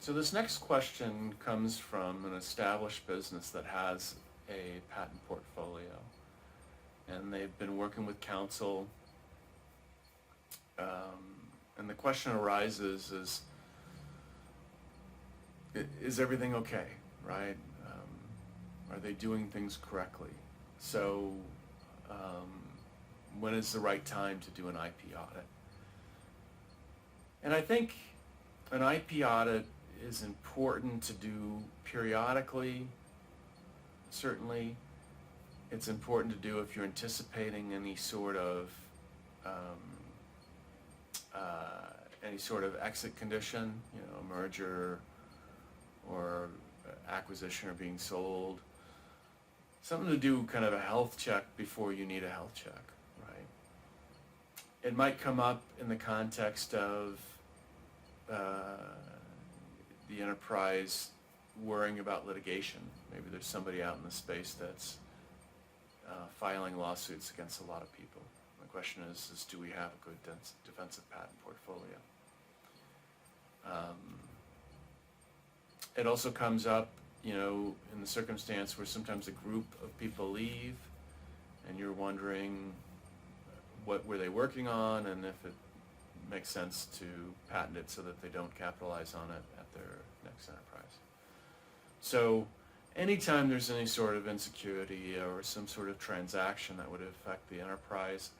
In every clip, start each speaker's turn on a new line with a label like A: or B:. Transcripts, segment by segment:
A: So this next question comes from an established business that has a patent portfolio, and they've been working with counsel. And the question arises is everything okay, right? Are they doing things correctly? So when is the right time to do an IP audit? And I think an IP audit is important to do periodically. Certainly, it's important to do if you're anticipating any sort of exit condition, a merger or acquisition or being sold. Something to do kind of a health check before you need a health check, right? It might come up in the context of the enterprise worrying about litigation. Maybe there's somebody out in the space that's filing lawsuits against a lot of people. The question is do we have a good defensive patent portfolio? It also comes up, in the circumstance where sometimes a group of people leave and you're wondering what were they working on and if it makes sense to patent it so that they don't capitalize on it at their next enterprise. So anytime there's any sort of insecurity or some sort of transaction that would affect the enterprise,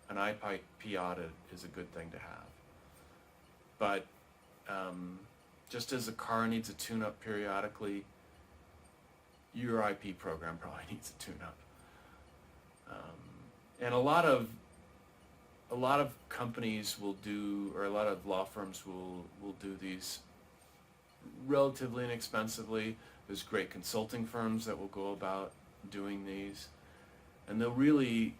A: an IP audit is a good thing to have. But just as a car needs a tune-up periodically, your IP program probably needs a tune-up. And a lot of companies will do, or a lot of law firms will do these relatively inexpensively. There's great consulting firms that will go about doing these, and they'll really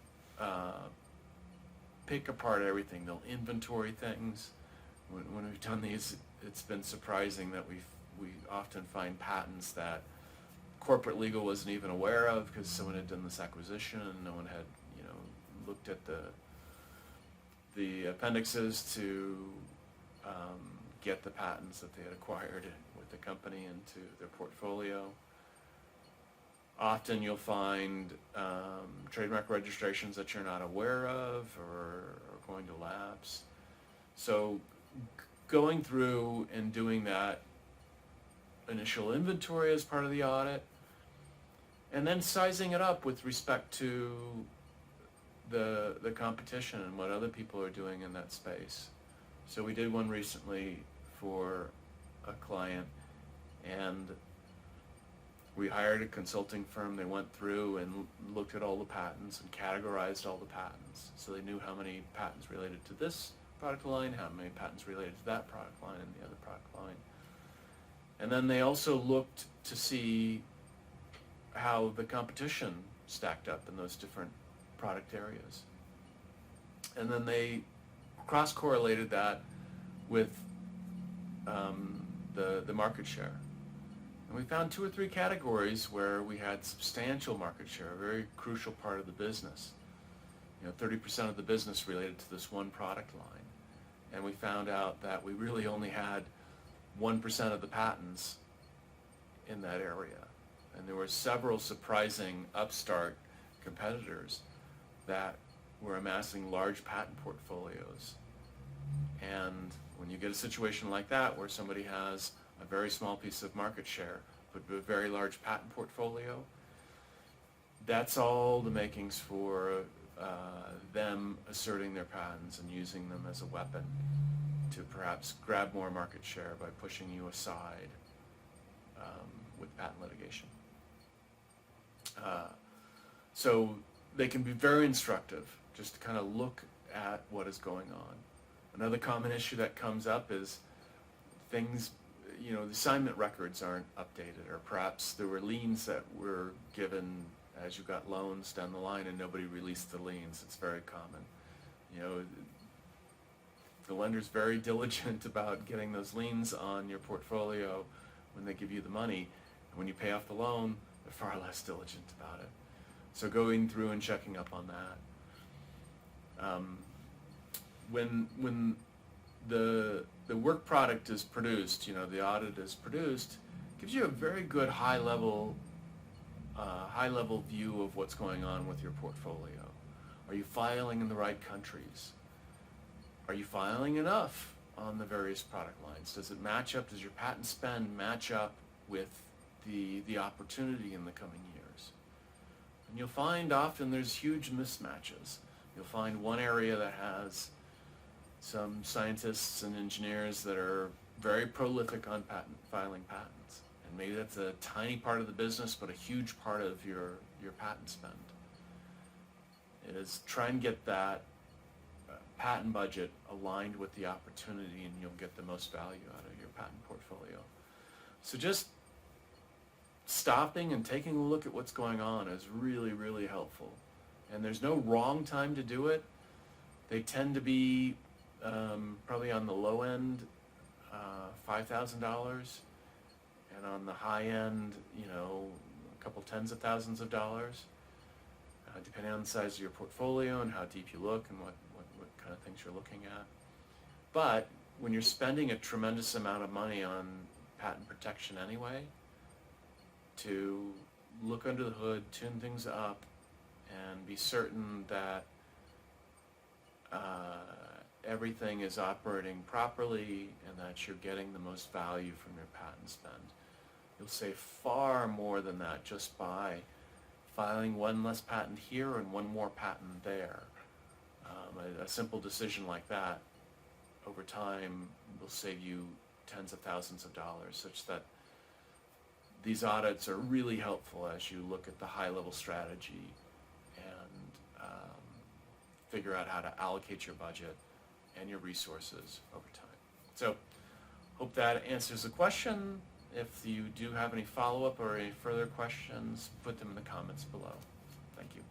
A: pick apart everything. They'll inventory things. When we've done these, it's been surprising that we often find patents that corporate legal wasn't even aware of because someone had done this acquisition and no one had looked at the appendixes to get the patents that they had acquired with the company into their portfolio. Often you'll find trademark registrations that you're not aware of or are going to lapse. So going through and doing that initial inventory as part of the audit, and then sizing it up with respect to the competition and what other people are doing in that space. So we did one recently for a client, and we hired a consulting firm. They went through and looked at all the patents and categorized all the patents. So they knew how many patents related to this product line, how many patents related to that product line and the other product line. And then they also looked to see how the competition stacked up in those different product areas. And then they cross-correlated that with the market share. And we found 2 or 3 categories where we had substantial market share, a very crucial part of the business. 30% of the business related to this one product line. And we found out that we really only had 1% of the patents in that area. And there were several surprising upstart competitors that were amassing large patent portfolios. And when you get a situation like that where somebody has a very small piece of market share but a very large patent portfolio, that's all the makings for them asserting their patents and using them as a weapon to perhaps grab more market share by pushing you aside with patent litigation. So they can be very instructive just to kind of look at what is going on. Another common issue that comes up is things, the assignment records aren't updated, or perhaps there were liens that were given as you got loans down the line and nobody released the liens. It's very common. The lender's very diligent about getting those liens on your portfolio when they give you the money. And when you pay off the loan, they're far less diligent about it. So going through and checking up on that. When the work product is produced, the audit is produced, gives you a very good high level view of what's going on with your portfolio. Are you filing in the right countries? Are you filing enough on the various product lines? Does it match up? Does your patent spend match up with the opportunity in the coming years? And you'll find often there's huge mismatches. You'll find one area that has some scientists and engineers that are very prolific on filing patents. And maybe that's a tiny part of the business, but a huge part of your patent spend. Is try and get that patent budget aligned with the opportunity, and you'll get the most value out of your patent portfolio. So just stopping and taking a look at what's going on is really, really helpful. And there's no wrong time to do it. They tend to be probably on the low end, $5,000, and on the high end, a couple tens of thousands of dollars, depending on the size of your portfolio and how deep you look and what kind of things you're looking at. But when you're spending a tremendous amount of money on patent protection anyway, to look under the hood, tune things up, and be certain that everything is operating properly and that you're getting the most value from your patent spend. You'll save far more than that just by filing one less patent here and one more patent there. A simple decision like that over time will save you tens of thousands of dollars, such that these audits are really helpful as you look at the high-level strategy and figure out how to allocate your budget and your resources over time. So, hope that answers the question. If you do have any follow-up or any further questions, put them in the comments below. Thank you.